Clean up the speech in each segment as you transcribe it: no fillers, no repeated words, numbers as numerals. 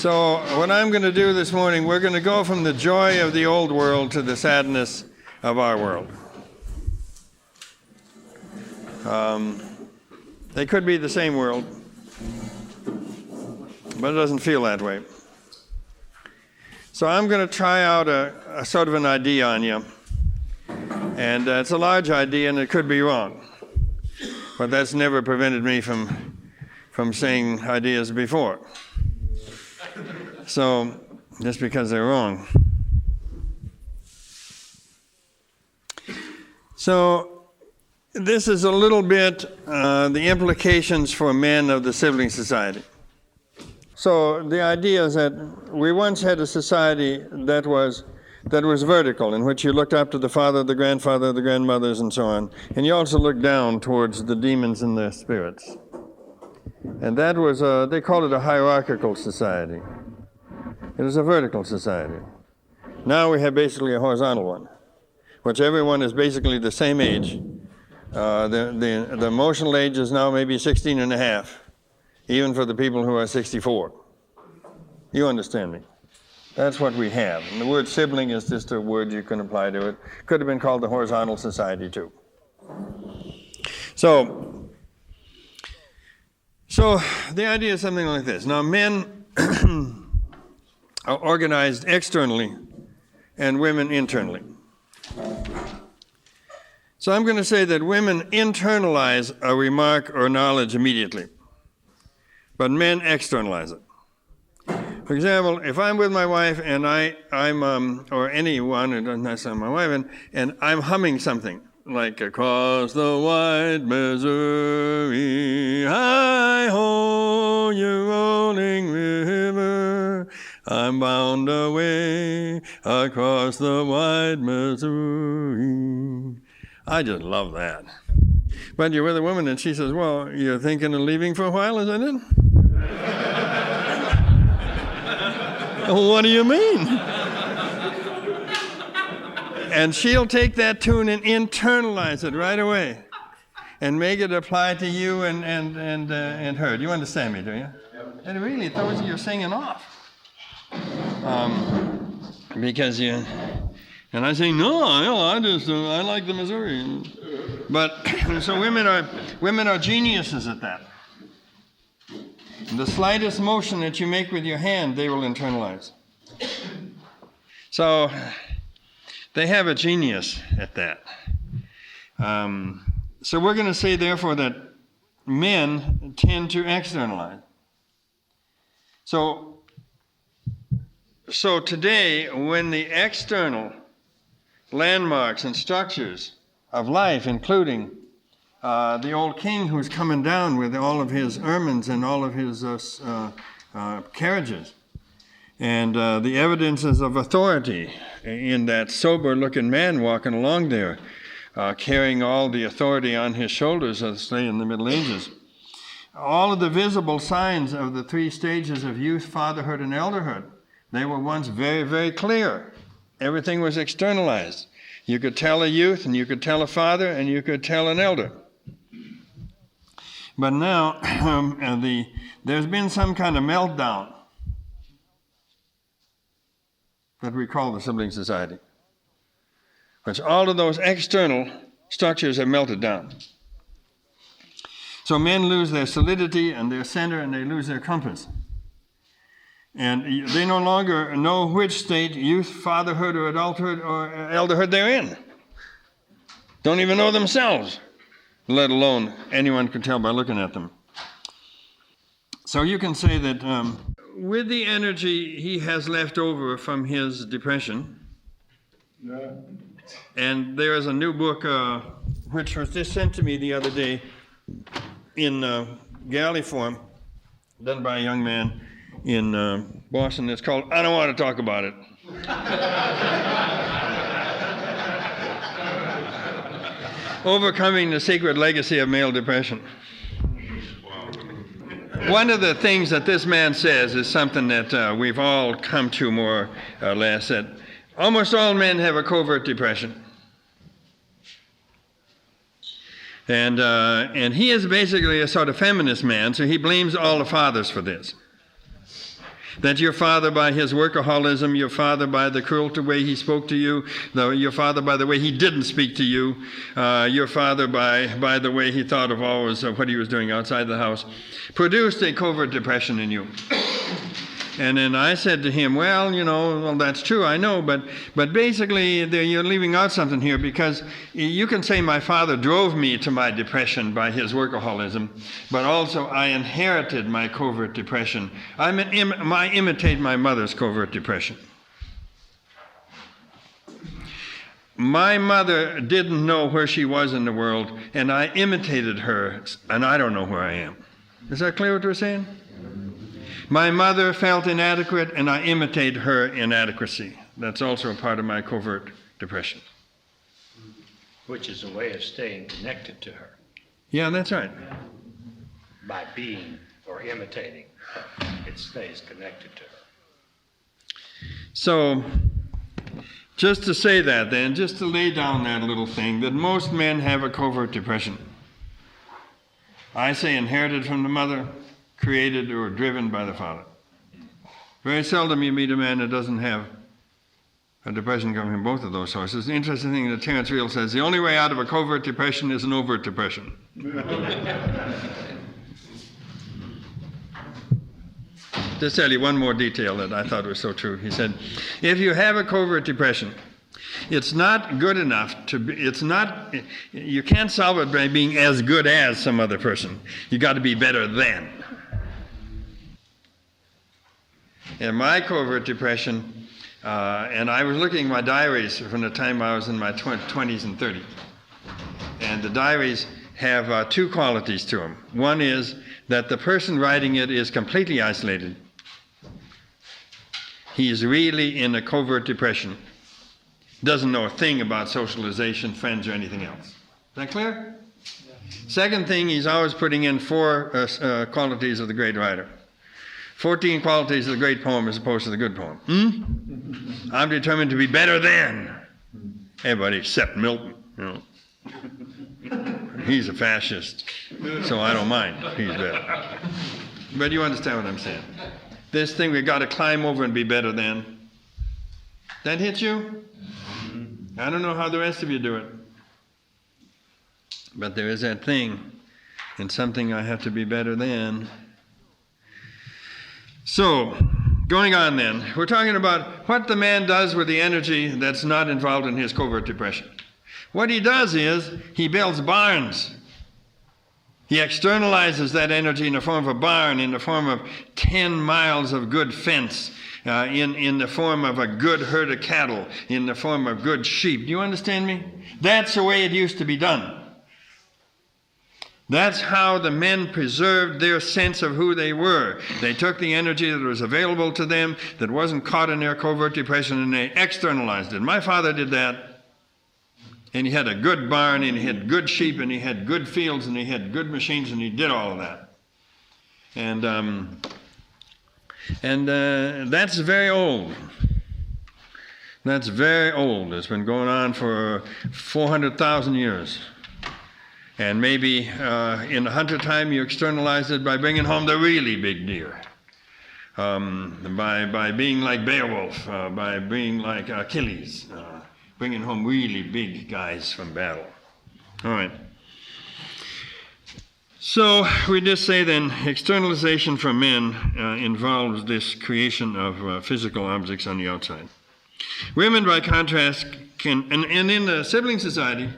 So what I'm going to do this morning, we're going to go from the joy of the old world to the sadness of our world. They could be the same world, but it doesn't feel that way. So I'm going to try out a sort of an idea on you. And it's a large idea, and it could be wrong. But that's never prevented me from saying ideas before. So, just because they're wrong. So, this is a little bit the implications for men of the sibling society. So, the idea is that we once had a society that was vertical, in which you looked up to the father, the grandfather, the grandmothers, and so on. And you also looked down towards the demons and their spirits. And that was, they called it a hierarchical society. It was a vertical society. Now we have basically a horizontal one, which everyone is basically the same age. The emotional age is now maybe 16 and a half, even for the people who are 64. You understand me? That's what we have. And the word sibling is just a word you can apply to it. Could have been called the horizontal society too. So the idea is something like this. Now men are organized externally and women internally. So I'm going to say that women internalize a remark or knowledge immediately, but men externalize it. For example, if I'm with my wife and I'm or anyone, it doesn't necessarily my wife, and I'm humming something, like across the wide Missouri, hi-ho, you rolling river, I'm bound away across the wide Missouri. I just love that. But you're with a woman and she says, well, you're thinking of leaving for a while, isn't it? What do you mean? And she'll take that tune and internalize it right away and make it apply to you and her. Do you understand me, do you? And it really throws your singing off. Because you, and I say, no, I like the Missouri. But, so women are geniuses at that. The slightest motion that you make with your hand, they will internalize. So they have a genius at that. So we're going to say, therefore, that men tend to externalize. So today, when the external landmarks and structures of life, including the old king who's coming down with all of his ermines and all of his carriages, and the evidences of authority in that sober-looking man walking along there, carrying all the authority on his shoulders, as they say in the Middle Ages. All of the visible signs of the three stages of youth, fatherhood, and elderhood, they were once very, very clear. Everything was externalized. You could tell a youth, and you could tell a father, and you could tell an elder. But now, there's been some kind of meltdown that we call the sibling society, which all of those external structures have melted down. So men lose their solidity and their center, and they lose their compass. And they no longer know which state, youth, fatherhood, or adulthood, or elderhood they're in. Don't even know themselves, let alone anyone could tell by looking at them. So you can say that with the energy he has left over from his depression, and there is a new book which was just sent to me the other day in galley form, done by a young man in Boston. It's called I Don't Want to Talk About It. Overcoming the Secret Legacy of Male Depression. One of the things that this man says is something that we've all come to more or less, that almost all men have a covert depression. And he is basically a sort of feminist man, so he blames all the fathers for this. That your father by his workaholism, your father by the cruel way he spoke to you, your father by the way he didn't speak to you, your father by the way he thought of always what he was doing outside the house, produced a covert depression in you. And then I said to him, well, that's true, I know, but basically you're leaving out something here, because you can say my father drove me to my depression by his workaholism, but also I inherited my covert depression. I imitate my mother's covert depression. My mother didn't know where she was in the world, and I imitated her, and I don't know where I am. Is that clear what we're saying? My mother felt inadequate, and I imitate her inadequacy. That's also a part of my covert depression. Which is a way of staying connected to her. Yeah, that's right. By being or imitating, it stays connected to her. So, just to say that then, just to lay down that little thing, that most men have a covert depression. I say inherited from the mother, created or driven by the father. Very seldom you meet a man that doesn't have a depression coming from both of those sources. The interesting thing that Terence Real says, the only way out of a covert depression is an overt depression. Just tell you one more detail that I thought was so true. He said, if you have a covert depression, it's not good enough you can't solve it by being as good as some other person. You got to be better than. In my covert depression, and I was looking at my diaries from the time I was in my 20s and 30s. And the diaries have two qualities to them. One is that the person writing it is completely isolated. He's really in a covert depression. Doesn't know a thing about socialization, friends, or anything else. Is that clear? Yeah. Second thing, he's always putting in 4 qualities of the great writer. 14 qualities of the great poem as opposed to the good poem. I'm determined to be better than everybody except Milton. He's a fascist, so I don't mind. He's better. But you understand what I'm saying. This thing we've got to climb over and be better than. That hit you? I don't know how the rest of you do it. But there is that thing, and something I have to be better than. So, going on then, we're talking about what the man does with the energy that's not involved in his covert depression. What he does is he builds barns. He externalizes that energy in the form of a barn, in the form of 10 miles of good fence, in the form of a good herd of cattle, in the form of good sheep. Do you understand me? That's the way it used to be done. That's how the men preserved their sense of who they were. They took the energy that was available to them, that wasn't caught in their covert depression, and they externalized it. My father did that. And he had a good barn, and he had good sheep, and he had good fields, and he had good machines, and he did all of that. And that's very old. That's very old. It's been going on for 400,000 years. And maybe in the hunter time you externalize it by bringing home the really big deer. By being like Beowulf, by being like Achilles, bringing home really big guys from battle. All right. So we just say then externalization from men involves this creation of physical objects on the outside. Women, by contrast, can, and in the sibling society,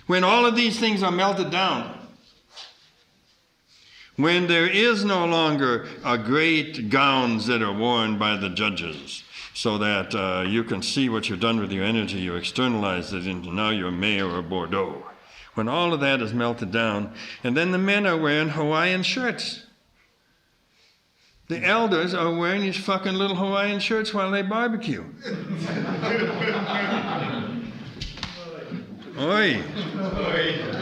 when all of these things are melted down, when there is no longer great gowns that are worn by the judges so that you can see what you've done with your energy, you externalize it into now you're mayor of Bordeaux. When all of that is melted down, and then the men are wearing Hawaiian shirts. The elders are wearing these fucking little Hawaiian shirts while they barbecue. Oi.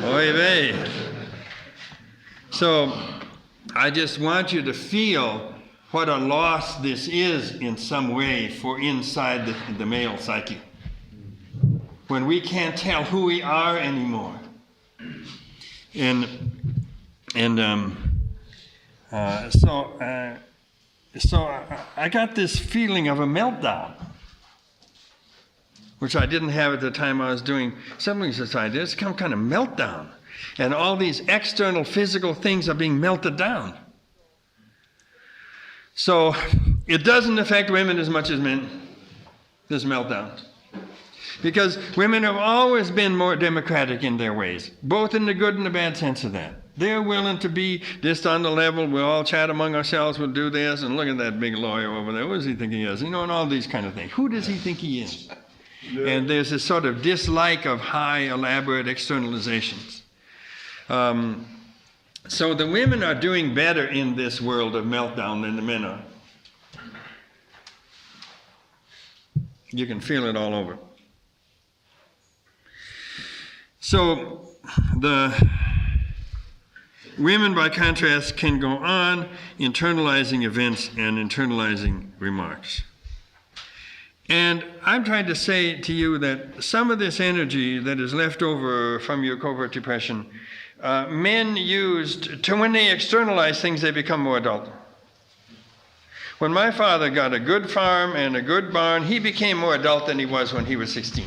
Oi vey. So I just want you to feel what a loss this is in some way for inside the male psyche. When we can't tell who we are anymore. So I got this feeling of a meltdown, which I didn't have at the time I was doing Sibling Society. It's come kind of meltdown. And all these external physical things are being melted down. So it doesn't affect women as much as men, this meltdown. Because women have always been more democratic in their ways, both in the good and the bad sense of that. They're willing to be just on the level, we'll all chat among ourselves, we'll do this, and look at that big lawyer over there, what does he think he is? And all these kind of things. Who does he think he is? Yeah. And there's this sort of dislike of high, elaborate externalizations. So the women are doing better in this world of meltdown than the men are. You can feel it all over. So the women, by contrast, can go on internalizing events and internalizing remarks. And I'm trying to say to you that some of this energy that is left over from your covert depression, men used to, when they externalize things, they become more adult. When my father got a good farm and a good barn, he became more adult than he was when he was 16.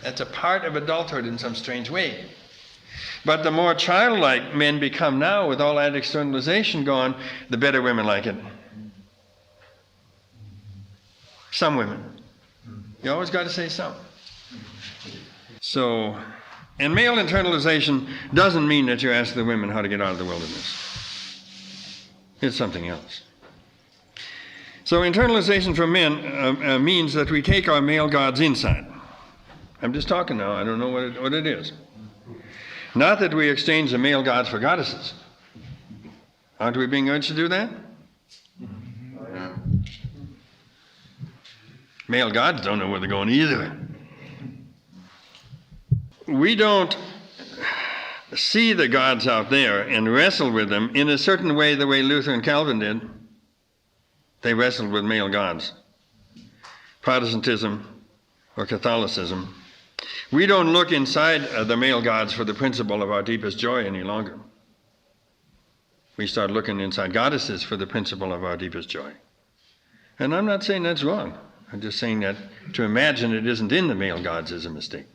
That's a part of adulthood in some strange way. But the more childlike men become now, with all that externalization gone, the better women like it. Some women. You always got to say some. So, and male internalization doesn't mean that you ask the women how to get out of the wilderness. It's something else. So internalization for men means that we take our male gods inside. I'm just talking now. I don't know what it is. Not that we exchange the male gods for goddesses. Aren't we being urged to do that? Male gods don't know where they're going either. We don't see the gods out there and wrestle with them in a certain way, the way Luther and Calvin did. They wrestled with male gods. Protestantism or Catholicism. We don't look inside the male gods for the principle of our deepest joy any longer. We start looking inside goddesses for the principle of our deepest joy. And I'm not saying that's wrong. I'm just saying that to imagine it isn't in the male gods is a mistake.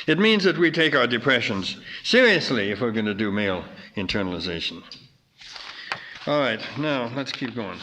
It means that we take our depressions seriously if we're going to do male internalization. All right, now let's keep going.